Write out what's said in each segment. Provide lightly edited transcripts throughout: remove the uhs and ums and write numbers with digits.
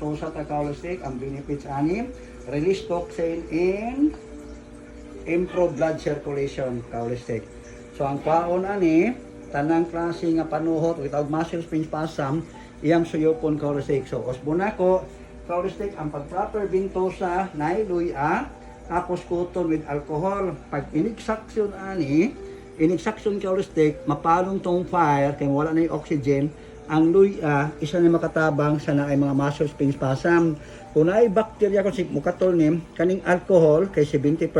Tosa Tacaulistic, ang benefits anim, release toxin in improve blood circulation, Kaulistic. So ang kwaon ani, tanang klase nga panuhot without muscle spring spasm, iyang suyopon, Kaulistic. So osbuna ko, Kaulistic, ang pag-proper bintosa, nailuya, tapos kuton with alcohol. Pag inexaction ani, inexaction, Kaulistic, mapalong tong fire, kaya wala na yung oxygen, ang luya, isa na makatabang sa naay mga muscle spring spasm. Kung naay bakterya kung si mukatol nim, kaning alcohol, kay 70%,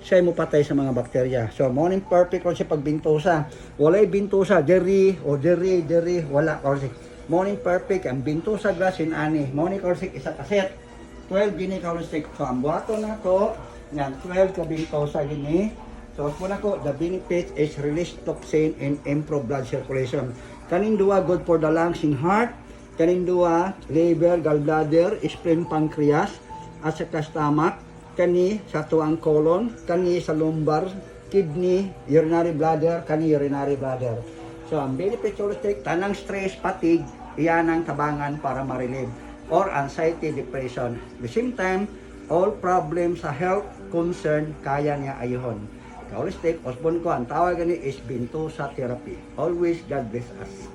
siya mo patay sa mga bakterya. So, morning perfect kung si pagbintosa. Walay bintosa, deri, wala. Kasi morning perfect, ang bintosa glasin ani. Morning perfect, isa kaset. 12 gini kaulistik. So, ang buhato na to, yan, 12 ka bintosa gini. So, muna ko, the benefits is release toxin and improve blood circulation. Kaning duwa good for the lungs and heart. Kaning duwa liver, gallbladder, spleen, pancreas, at sa stomach. Kani sa tuang colon, kani sa lumbar, kidney, urinary bladder, kani urinary bladder. So ang benefits holistic, tanang stress, fatigue, iyan ang tabangan para ma-relieve, or anxiety, depression. At the same time, all problems sa health concern kaya niya ayuhon. Holistic, Osborne ko, ang tawag ni is Bintosa Therapy. Always God bless us.